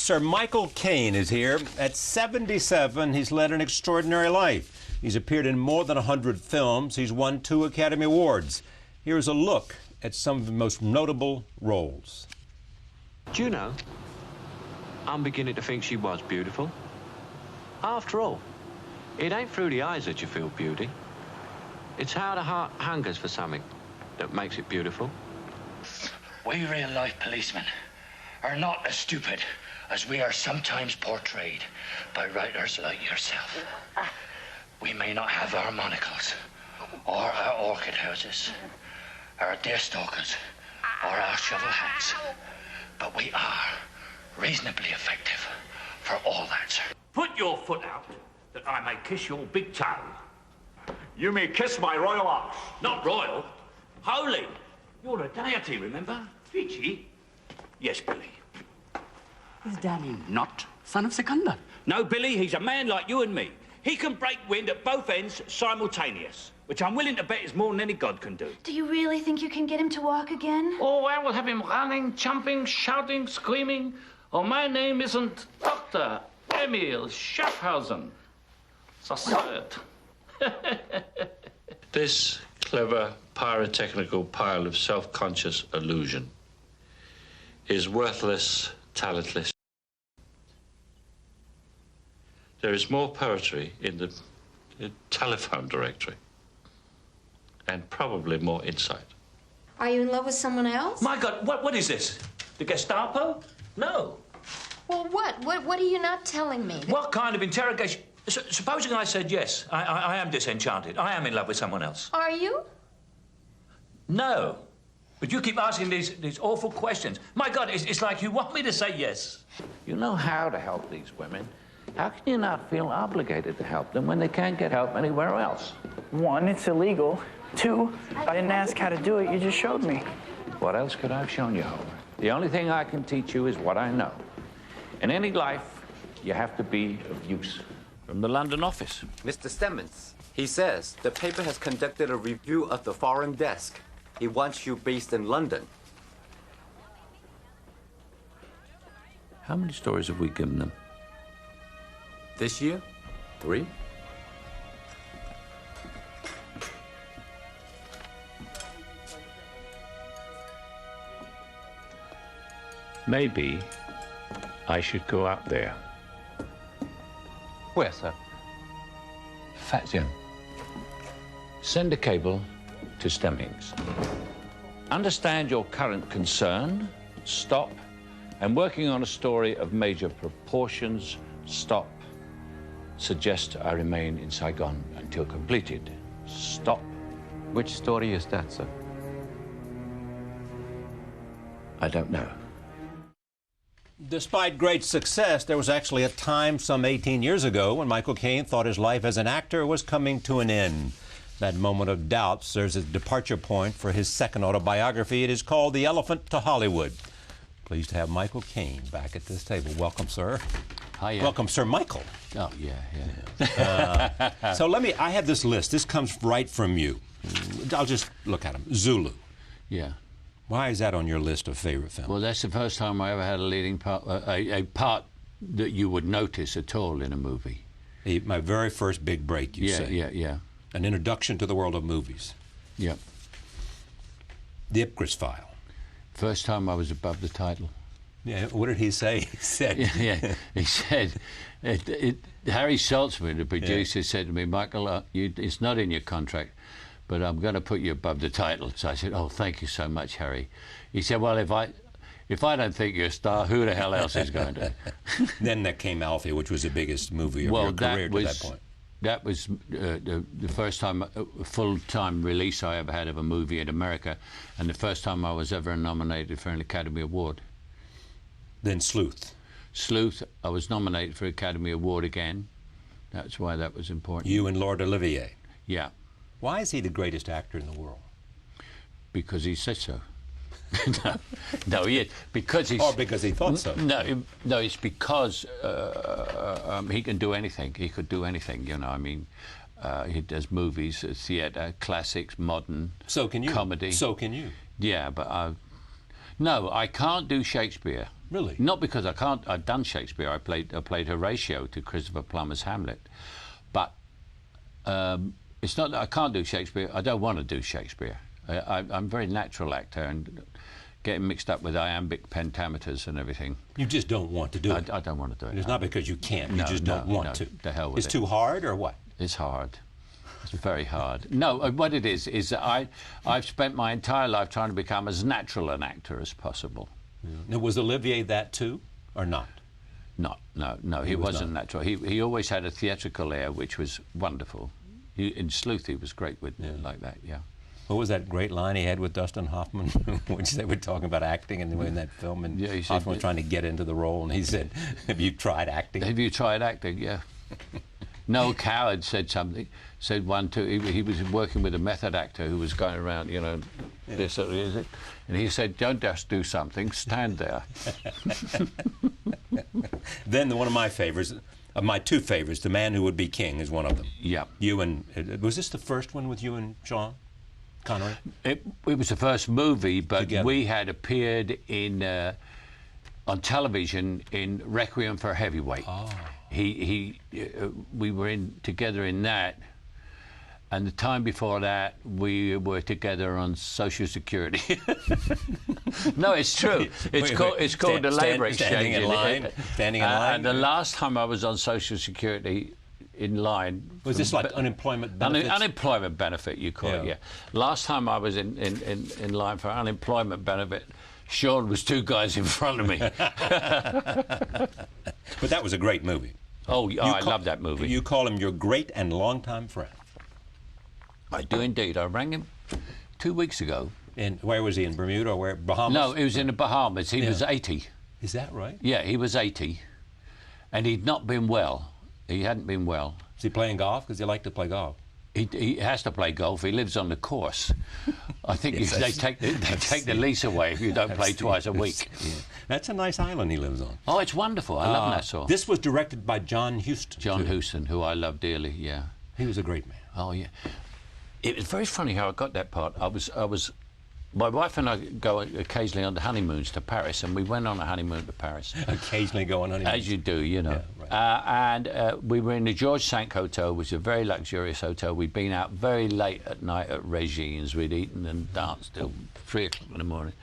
Sir Michael Caine is here. At 77, he's led an extraordinary life. He's appeared in more than 100 films. He's won 2 Academy Awards. Here's a look at some of the most notable roles. Do you know, I'm beginning to think she was beautiful. After all, it ain't through the eyes that you feel beauty. It's how the heart hungers for something that makes it beautiful. We real-life policemen are not as stupid as we are sometimes portrayed by writers like yourself. We may not have our monocles, or our orchid houses, our deerstalkers, or our shovel hats, but we are reasonably effective for all that, sir. Put your foot out, that I may kiss your big toe. You may kiss my royal arch. Not royal, holy. You're a deity, remember? Fiji? Yes, Billy. Is Danny not son of Secunda? No, Billy, he's a man like you and me. He can break wind at both ends simultaneous, which I'm willing to bet is more than any god can do. Do you really think you can get him to walk again? Oh, I will have him running, jumping, shouting, screaming. Oh, my name isn't Dr. Emil Schaffhausen. The third. This clever pyrotechnical pile of self-conscious illusion is worthless, talentless. There is more poetry in the telephone directory, and probably more insight. Are you in love with someone else? My God, what is this? The Gestapo? No. Well, what? What are you not telling me? What kind of interrogation? Supposing I said yes, I am disenchanted. I am in love with someone else. Are you? No. But you keep asking these awful questions. My God, it's like you want me to say yes. You know how to help these women. How can you not feel obligated to help them when they can't get help anywhere else? 1, it's illegal. 2, I didn't ask how to do it, you just showed me. What else could I have shown you, Homer? The only thing I can teach you is what I know. In any life, you have to be of use. From the London office. Mr. Stemmons, he says the paper has conducted a review of the foreign desk. He wants you based in London. How many stories have we given them? This year, 3. Maybe I should go out there. Where, sir? Fat Jim. Send a cable to Stemmings. Understand your current concern, stop, and working on a story of major proportions, stop. Suggest I remain in Saigon until completed. Stop. Which story is that, sir? I don't know. Despite great success, there was actually a time some 18 years ago when Michael Caine thought his life as an actor was coming to an end. That moment of doubt serves as a departure point for his second autobiography. It is called The Elephant to Hollywood. Pleased to have Michael Caine back at this table. Welcome, sir. Hiya. Welcome, Sir Michael. Oh, yeah. So I have this list. This comes right from you. I'll just look at them. Zulu. Yeah. Why is that on your list of favorite films? Well, that's the first time I ever had a leading part, a part that you would notice at all in a movie. My very first big break, you say. Yeah. An introduction to the world of movies. Yeah. The Ipcris File. First time I was above the title. Yeah, what did he say? He said... He said... Harry Saltzman, the producer, said to me, Michael, it's not in your contract, but I'm going to put you above the title. So I said, oh, thank you so much, Harry. He said, well, if I don't think you're a star, who the hell else is going to? Then there came Alfie, which was the biggest movie of your career to that point. That was the first time, full-time release I ever had of a movie in America, and the first time I was ever nominated for an Academy Award. Then Sleuth. Sleuth, I was nominated for Academy Award again. That's why that was important. You and Lord Olivier. Yeah. Why is he the greatest actor in the world? Because he said so. Because he's... Or because he thought so. No, it's because he can do anything. He could do anything, you know. I mean, he does movies, theatre, classics, modern, so can you. Comedy. So can you. Yeah, but no, I can't do Shakespeare. Really? Not because I can't. I've done Shakespeare. I played Horatio to Christopher Plummer's Hamlet, but it's not that I can't do Shakespeare. I don't want to do Shakespeare. I'm a very natural actor, and getting mixed up with iambic pentameters and everything. You just don't want to do it. I don't want to do it. It's not because you can't. You just don't want to. The hell with it's it. too hard, or what? It's hard. It's very hard. No, what it is that I've spent my entire life trying to become as natural an actor as possible. Yeah. Now, was Olivier that too, or not? No. He wasn't natural. He always had a theatrical air, which was wonderful. In Sleuth, he was great with like that. Yeah. What was that great line he had with Dustin Hoffman, which they were talking about acting in that film, and Hoffman was trying to get into the role, and he said, "Have you tried acting?" Have you tried acting? Yeah. Noel Coward said something. Said one too. He was working with a method actor who was going around, this or is it, and he said, "Don't just do something, stand there." Then one of my favorites. Of my two favorites, The Man Who Would Be King is one of them. Yeah. You and was this the first one with you and Sean Connery? It was the first movie, but Together. we had appeared in on television in Requiem for a Heavyweight. Oh. We were together in that, and the time before that we were together on Social Security. No, it's true. It's called the Labour Exchange. Standing in line. And the last time I was on Social Security in line. Was this like unemployment benefits? Unemployment benefit, you call it, yeah. Last time I was in line for unemployment benefit, Sean was two guys in front of me. But that was a great movie. Oh, I love that movie. You call him your great and longtime friend. I do indeed. I rang him 2 weeks ago. And where was he, in Bermuda or where? Bahamas? No, it was in the Bahamas. He was 80. Is that right? Yeah, he was 80. And he'd not been well. He hadn't been well. Is he playing golf? Because he liked to play golf. He has to play golf. He lives on the course. I think Yes, they take the lease away if you don't play twice a week. Yeah. That's a nice island he lives on. Oh, it's wonderful. I love Nassau. This was directed by John Huston. John Huston, who I love dearly, yeah. He was a great man. Oh, yeah. It was very funny how I got that part. My wife and I go occasionally on the honeymoons to Paris, and we went on a honeymoon to Paris. Occasionally go on honeymoons. As you do, Yeah, right. And we were in the George Cinq Hotel, which is a very luxurious hotel. We'd been out very late at night at Regine's. We'd eaten and danced till 3 o'clock in the morning.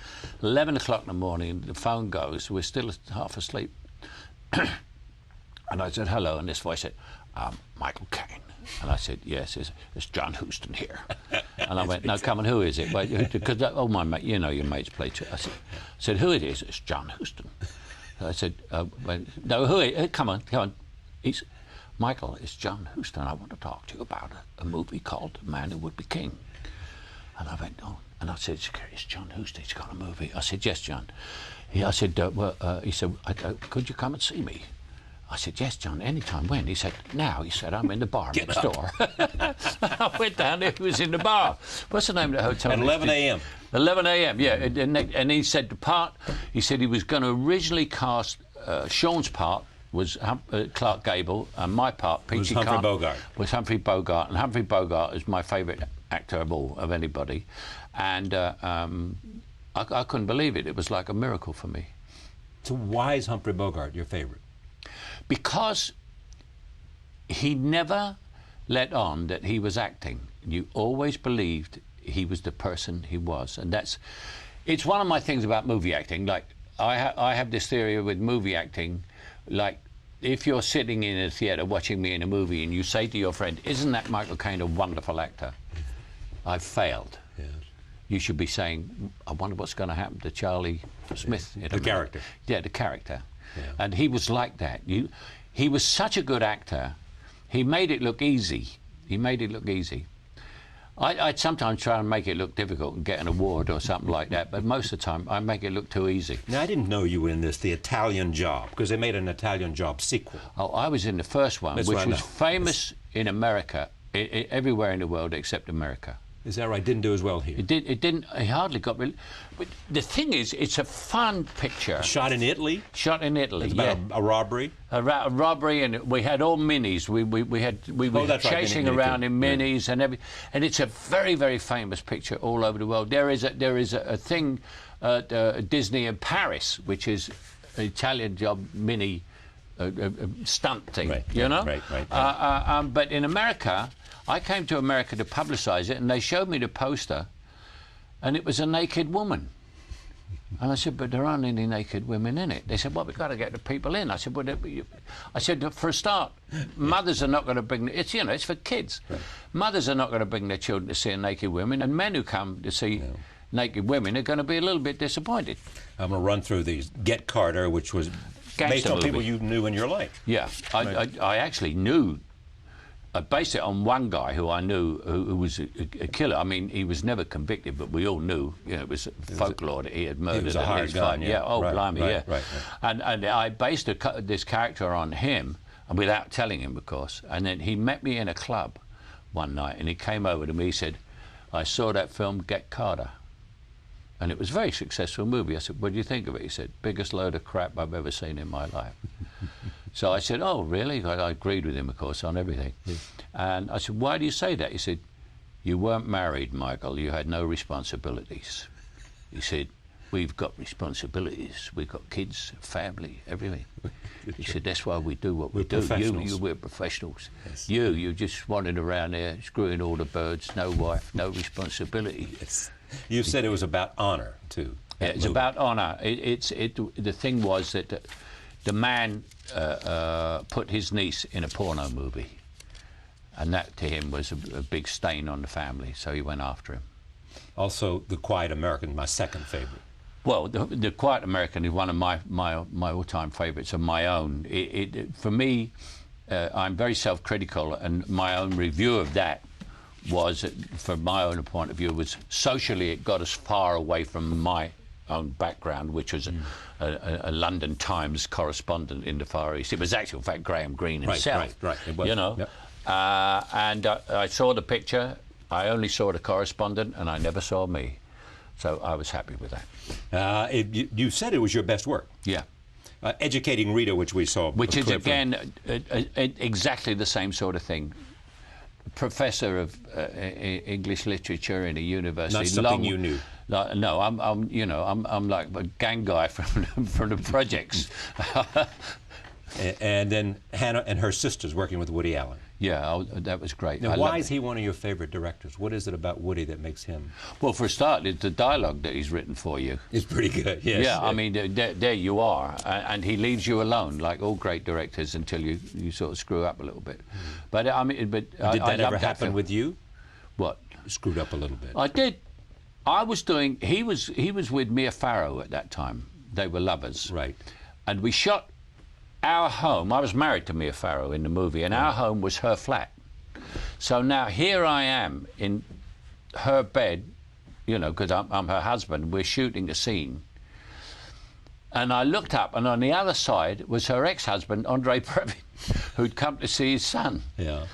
11 o'clock in the morning, the phone goes. We're still half asleep. And I said, hello, and this voice said, Michael Caine. And I said, yes, it's John Huston here. And I went, no, come on, who is it? Because, oh, my mate, you know your mates play too. I said, who it is? It's John Huston. I said, no, who is it? Come on. He's, Michael, it's John Huston. I want to talk to you about a movie called The Man Who Would Be King. And I went, oh. And I said, it's John Huston. He's got a movie. I said, yes, John. He said, could you come and see me? I said, yes, John, anytime. When? He said, now. He said, I'm in the bar next door. I went down there, he was in the bar. What's the name of the hotel? At 11 a.m. 11 a.m., yeah. And he said the part, he said he was going to originally cast, Sean's part was Clark Gable, and my part, Peachy Humphrey Bogart. Was Humphrey Bogart. And Humphrey Bogart is my favourite actor of anybody. And I couldn't believe it. It was like a miracle for me. So why is Humphrey Bogart your favourite? Because he never let on that he was acting. You always believed he was the person he was, and it's one of my things about movie acting. Like I have this theory with movie acting, like if you're sitting in a theatre watching me in a movie and you say to your friend, "Isn't that Michael Caine a wonderful actor?" I've failed. Yes. You should be saying, "I wonder what's going to happen to Charlie Smith." The character. Yeah, the character. Yeah. And he was like that. He was such a good actor. He made it look easy. I'd sometimes try and make it look difficult and get an award or something like that, but most of the time I make it look too easy. Now, I didn't know you were in The Italian Job, because they made an Italian Job sequel. Oh, I was in the first one, That's which was famous in America, everywhere in the world except America. Is that right? Didn't do as well here. It didn't. He hardly got. But the thing is, it's a fun picture. Shot in Italy. Shot in Italy. It's about a robbery. A robbery, and we had all minis. We were chasing around in minis and everything. And it's a very, very famous picture all over the world. There is a thing at Disney in Paris, which is Italian job mini stunt thing, Right, you know? right. But in America, I came to America to publicise it, and they showed me the poster, and it was a naked woman. And I said, but there aren't any naked women in it. They said, well, we've got to get the people in. I said, well, for a start, mothers are not going to bring... It's, you know, it's for kids. Right. Mothers are not going to bring their children to see a naked woman, and men who come to see naked women are going to be a little bit disappointed. I'm going to run through these. Get Carter, which was based on people you knew in your life. Yeah, right. I actually knew... I based it on one guy who I knew who was a killer. I mean, he was never convicted, but we all knew, you know, it was folklore that he had murdered at least five. Yeah, oh, right, blimey, right, yeah. Right. And I based this character on him, and without telling him, of course. And then he met me in a club one night, and he came over to me, he said, I saw that film, Get Carter. And it was a very successful movie. I said, what do you think of it? He said, biggest load of crap I've ever seen in my life. So I said, oh, really? I agreed with him, of course, on everything. Yeah. And I said, why do you say that? He said, you weren't married, Michael. You had no responsibilities. He said, we've got responsibilities. We've got kids, family, everything. He said, that's why we do what we do. We're professionals. Yes. You just wandered around there, screwing all the birds, no wife, no responsibility. Yes. You said it was about honour, too. Yeah, it's about honour. The thing was that the man put his niece in a porno movie, and that to him was a big stain on the family, so he went after him. Also, The Quiet American, my second favourite. Well, the Quiet American is one of my all-time favourites of my own. For me, I'm very self-critical, and my own review of that was, from my own point of view, was socially it got us far away from my own background, which was a London Times correspondent in the Far East. It was actually, in fact, Graham Greene himself. Right. It was. You know, yep. And I saw the picture. I only saw the correspondent, and I never saw me. So I was happy with that. You said it was your best work. Yeah. Educating Rita, which we saw. Which is, again, exactly the same sort of thing. Professor of English literature in a university. Not something you knew. No, I'm like a gang guy from the projects. And then Hannah and her sisters working with Woody Allen. Yeah, that was great. Now, why is he one of your favorite directors? What is it about Woody that makes him? Well, for a start, it's the dialogue that he's written for you. It's pretty good, yes. Yeah, I mean, there you are. And he leaves you alone, like all great directors, until you sort of screw up a little bit. But, I mean... Did that ever happen with you? What? Screwed up a little bit. I did. I was doing... He was with Mia Farrow at that time. They were lovers. Right. And we shot our home. I was married to Mia Farrow in the movie, and our home was her flat. So now here I am in her bed, you know, because I'm her husband. We're shooting a scene. And I looked up, and on the other side was her ex-husband, Andre Previn, who'd come to see his son. Yeah.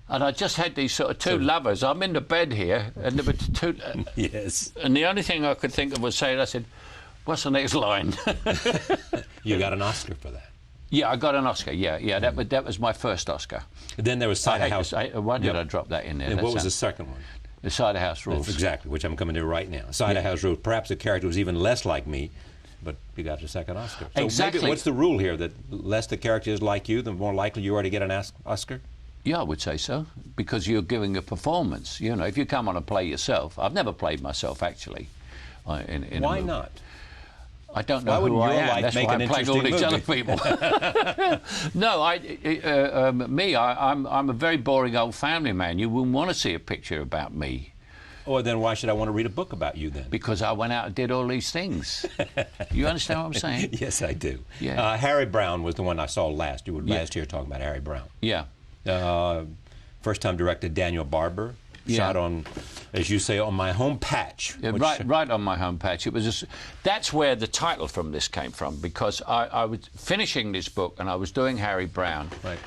And I just had these sort of two lovers. I'm in the bed here, and there were two... Yes. And the only thing I could think of was saying, I said, what's the next line? You got an Oscar for that. Yeah, I got an Oscar. Yeah. That was my first Oscar. And then there was Cider House. Why did I drop that in there? And what was the second one? The Cider House Rules. That's exactly, which I'm coming to right now. Cider House Rules. Perhaps the character was even less like me, but you got your second Oscar. So exactly. Maybe, what's the rule here? That less the character is like you, the more likely you are to get an Oscar? Yeah, I would say so, because you're giving a performance. You know, if you come on and play yourself, I've never played myself actually. In Why a movie. not? I don't know who I am. That's why I'm playing all these other people. No, I'm a very boring old family man. You wouldn't want to see a picture about me. Or then why should I want to read a book about you then? Because I went out and did all these things. You understand what I'm saying? Yes, I do. Yeah. Harry Brown was the one I saw last. You were last year talking about Harry Brown. Yeah. First time directed Daniel Barber. Shot on, as you say, on my home patch. Yeah, right on my home patch. It was that's where the title from this came from, because I was finishing this book and I was doing Harry Brown. Right.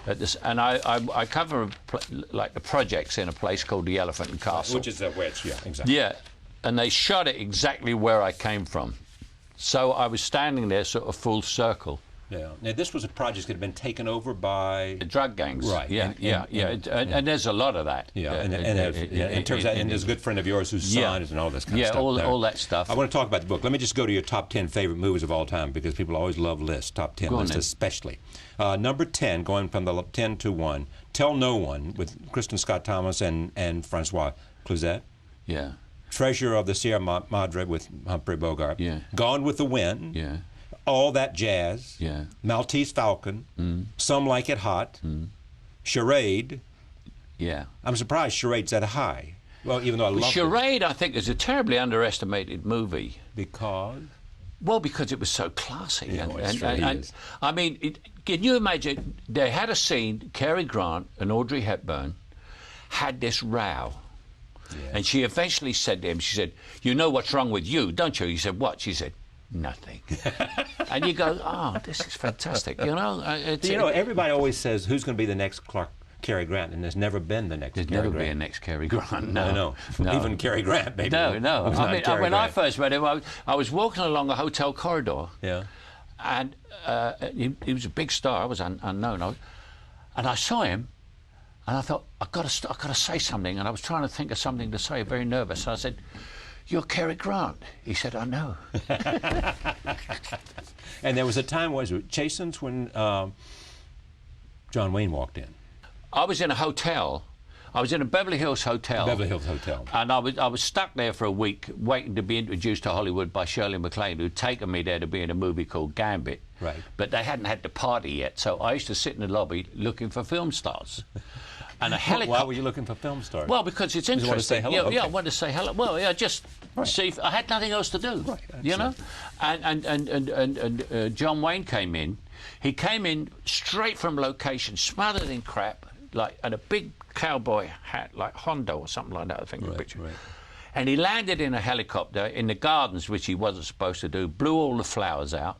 And I cover like the projects in a place called the Elephant and Castle. Which is where it's, yeah, exactly. Yeah, and they shot it exactly where I came from. So I was standing there sort of full circle. Yeah. Now, this was a project that had been taken over by the drug gangs. Right. Yeah, and there's a lot of that. Yeah, and turns out, and there's a good friend of yours who's signed it and all this kind of stuff. Yeah, all that stuff. I want to talk about the book. Let me just go to your top 10 favorite movies of all time, because people always love lists, top 10 lists especially. Number 10, going from the 10 to 1, Tell No One, with Kristen Scott Thomas and Francois Cluzet. Yeah. Treasure of the Sierra Madre with Humphrey Bogart. Yeah. Gone with the Wind. Yeah. All That Jazz. Yeah. Maltese Falcon. Some Like It Hot. Charade. Yeah. I'm surprised Charade's at a high. Well, even though I love Charade, I think, is a terribly underestimated movie. Because? Well, because it was so classy. Yeah, and I mean, can you imagine, they had a scene, Cary Grant and Audrey Hepburn had this row. Yeah. And she eventually said to him, she said, "You know what's wrong with you, don't you?" He said, "What?" She said, "Nothing." And you go, "Oh, this is fantastic." You know, everybody always says, who's going to be the next Cary Grant, and there's never been the next. There's never been a next Cary Grant. No. Even Cary Grant, maybe. No. I mean, when I first met him, I was walking along a hotel corridor. Yeah. And he was a big star. I was unknown. And I saw him, and I thought, I've got to say something. And I was trying to think of something to say, very nervous. And I said, "You're Cary Grant." He said, "I know." And there was a time, was it Chasen's, when John Wayne walked in? I was in a hotel. I was in a Beverly Hills hotel. Beverly Hills Hotel. And I was stuck there for a week, waiting to be introduced to Hollywood by Shirley MacLaine, who'd taken me there to be in a movie called Gambit. Right. But they hadn't had the party yet, so I used to sit in the lobby looking for film stars. And a helicopter. Why were you looking for film stars? Well, because it's interesting. You want to say hello? Yeah, I wanted to say hello. Well, yeah, just see if I had nothing else to do. Right. You know, and John Wayne came in. He came in straight from location, smothered in crap, and a big cowboy hat, like Hondo or something like that. I think the picture. Right. And he landed in a helicopter in the gardens, which he wasn't supposed to do. Blew all the flowers out.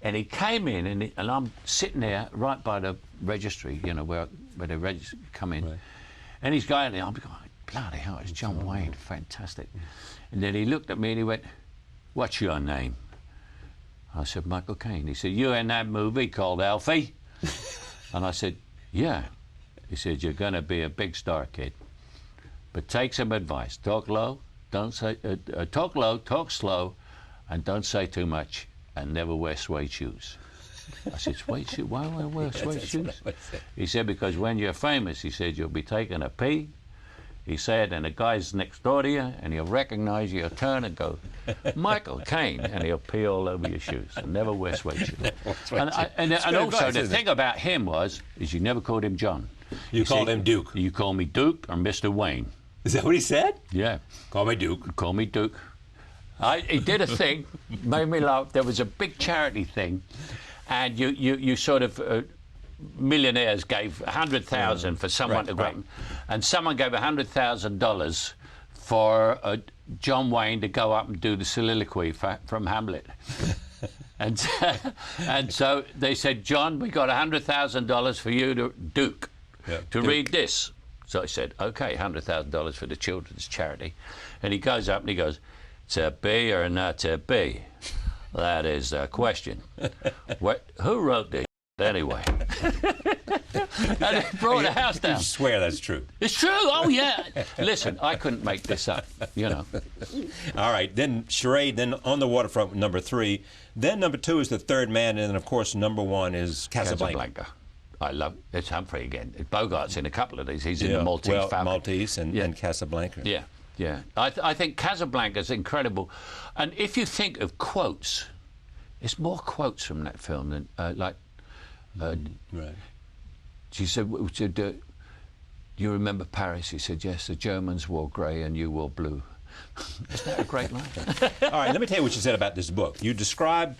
And he came in, and I'm sitting there right by the registry, you know, where the come in. Right. And he's going there. I'm going, bloody hell, it's John Wayne, fantastic. And then he looked at me and he went, "What's your name?" I said, "Michael Caine." He said, "You in that movie called Alfie?" And I said, "Yeah." He said, "You're going to be a big star, kid. But take some advice. Talk low, talk low, talk slow, and don't say too much. And never wear suede shoes." I said, "Suede shoes? Why would I wear suede shoes?" He said, "Because when you're famous," he said, "you'll be taking a pee." He said, "and the guy's next door to you, and he'll recognize you, he'll turn and go, 'Michael Caine,' and he'll pee all over your shoes. And never wear suede shoes." And also, the thing about him is you never called him John. You called him Duke. You call me Duke or Mr. Wayne. Is that what he said? Yeah. Call me Duke. Call me Duke. He did a thing, made me laugh. There was a big charity thing, and you sort of millionaires gave $100,000 for someone to go, and someone gave $100,000 for John Wayne to go up and do the soliloquy from Hamlet. And so they said, "John, we got $100,000 for you to Duke to read this." So I said, "Okay, $100,000 for the children's charity." And he goes up and he goes, "To be or not to be? That is a question. Who wrote this anyway?" And it brought the house down. You swear that's true? It's true. Oh yeah. Listen, I couldn't make this up. You know. All right. Then Charade. Then On the Waterfront, number 3. Then number 2 is The Third Man, and then of course number 1 is Casablanca. I love it's Humphrey again. Bogart's in a couple of these. He's in the Maltese Falcon. Maltese and Casablanca. Yeah. Yeah, I think Casablanca's incredible. And if you think of quotes, there's more quotes from that film than, right. She said, "Do you remember Paris?" He said, "Yes, the Germans wore grey and you wore blue." Isn't that a great line? All right, let me tell you what you said about this book. You described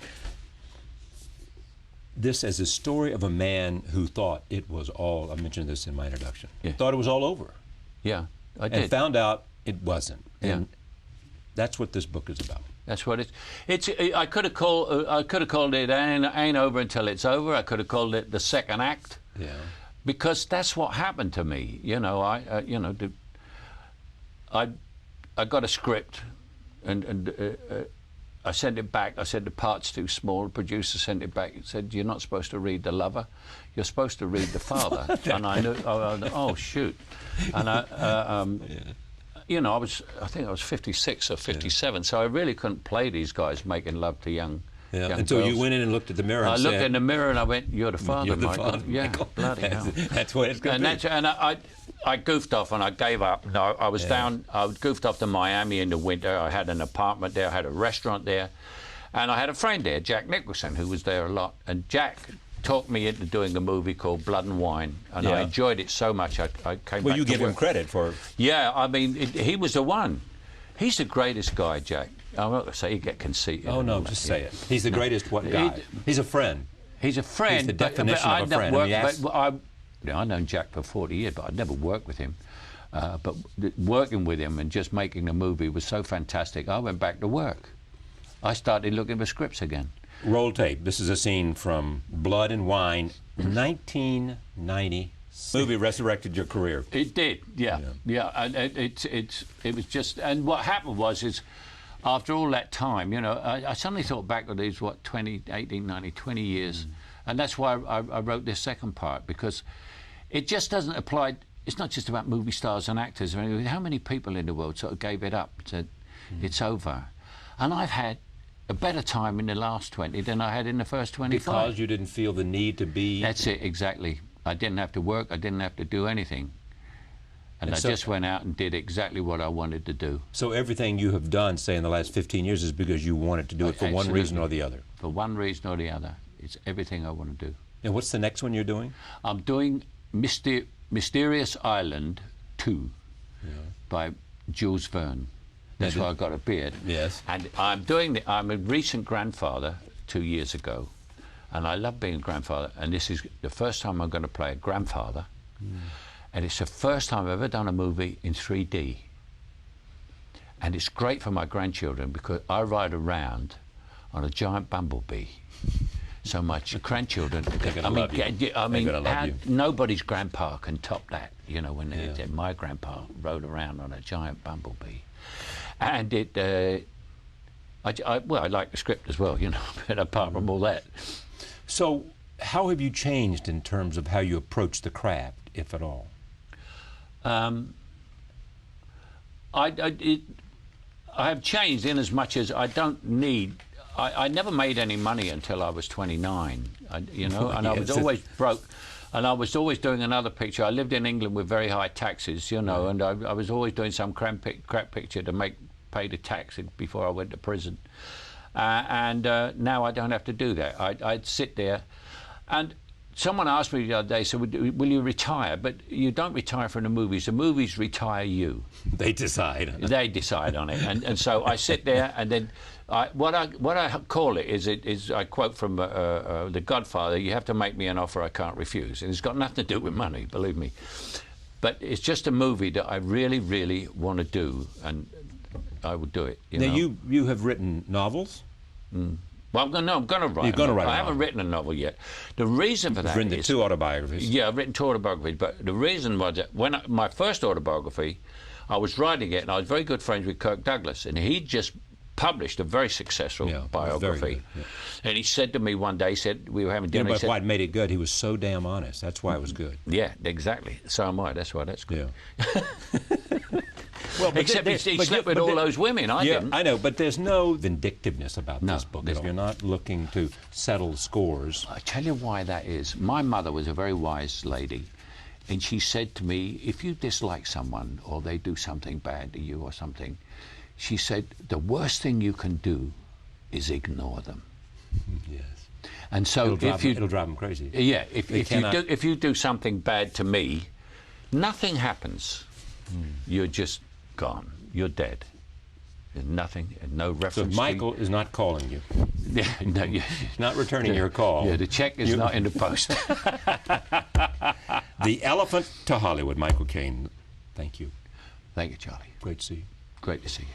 this as a story of a man who thought it was all, I mentioned this in my introduction, thought it was all over. Yeah, I did. And found out it wasn't. Yeah. And that's what this book is about. That's what it's. I could have called it Ain't Over Until It's Over. I could have called it The Second Act. Yeah. Because that's what happened to me. You know, I got a script, and I sent it back. I said the part's too small. The producer sent it back. He said, "You're not supposed to read the lover. You're supposed to read the father." And I knew. Oh shoot! And you know, I think I was 56 or 57, so I really couldn't play these guys making love to young until girls. You went in and looked at the mirror. I looked in the mirror and I went, "You're the father, You're the Michael." father, yeah, Michael. Bloody hell. That's what it's going to be. And I goofed off and I gave up. No, I was down. I goofed off to Miami in the winter. I had an apartment there. I had a restaurant there, and I had a friend there, Jack Nicholson, who was there a lot. And Jack talked me into doing a movie called Blood and Wine, and I enjoyed it so much I came back. Well, you to give work. him credit for. Yeah, I mean, he was the one. He's the greatest guy, Jack. I'm not going to say you get conceited. Oh no, just say it. He's the greatest what guy? He's a friend. He's a friend. He's the definition of a friend. I've known Jack for 40 years, but I'd never worked with him. But working with him and just making a movie was so fantastic. I went back to work. I started looking for scripts again. Roll tape. This is a scene from Blood and Wine, 1990. Movie resurrected your career. It did, yeah. And it was just, and what happened was after all that time, you know, I suddenly thought back to these 20 years, and that's why I wrote this second part, because it just doesn't apply. It's not just about movie stars and actors. I mean, how many people in the world sort of gave it up, said it's over, and I've had a better time in the last 20 than I had in the first 25. Because you didn't feel the need to be... That's it, exactly. I didn't have to work, I didn't have to do anything. And I just went out and did exactly what I wanted to do. So everything you have done, say, in the last 15 years is because you wanted to do it for one reason or the other? For one reason or the other. It's everything I want to do. And what's the next one you're doing? I'm doing Mysterious Island 2 by Jules Verne. That's why I got a beard. Yes. And I'm a recent grandfather 2 years ago, and I love being a grandfather, and this is the first time I'm going to play a grandfather, and it's the first time I've ever done a movie in 3D. And it's great for my grandchildren because I ride around on a giant bumblebee. So much grandchildren. Nobody's grandpa can top that. You know, when my grandpa rode around on a giant bumblebee. And I like the script as well, you know, but apart from all that. So how have you changed in terms of how you approach the craft, if at all? I have changed in as much as I don't need... I never made any money until I was 29, you know, and I was always broke. And I was always doing another picture. I lived in England with very high taxes, you know, and I was always doing some crap picture to pay the tax before I went to prison. Now I don't have to do that. I'd sit there, and someone asked me the other day, so will you retire? But you don't retire from the movies. The movies retire you. They decide. They decide on it. And so I sit there, and then what I call it is I quote from The Godfather, you have to make me an offer I can't refuse. And it's got nothing to do with money, believe me. But it's just a movie that I really, really want to do, and I would do it. Now, you have written novels? Well, I'm going to write. You're going to write. I haven't written a novel yet. The reason for that is... You've written 2 autobiographies. Yeah, I've written 2 autobiographies, but the reason was that when my first autobiography, I was writing it, and I was very good friends with Kirk Douglas, and he just published a very successful biography. Very good, And he said to me one day, he said, we were having dinner, but why it made it good, he was so damn honest. That's why it was good. Yeah, exactly. So am I. That's why that's good. Yeah. Well, except he slept with all those women. I didn't. I know, but there's no vindictiveness about this book. You're not looking to settle scores. I tell you why that is. My mother was a very wise lady, and she said to me, if you dislike someone or they do something bad to you or something, she said, the worst thing you can do is ignore them. Yes. And so it'll drive them crazy. Yeah, if you do something bad to me, nothing happens. You're just gone. You're dead. There's nothing, and no reference. So Michael is not calling you. Yeah, no, he's not returning your call. Yeah, the check is not in the post. The Elephant to Hollywood, Michael Caine. Thank you. Thank you, Charlie. Great to see you. Great to see you.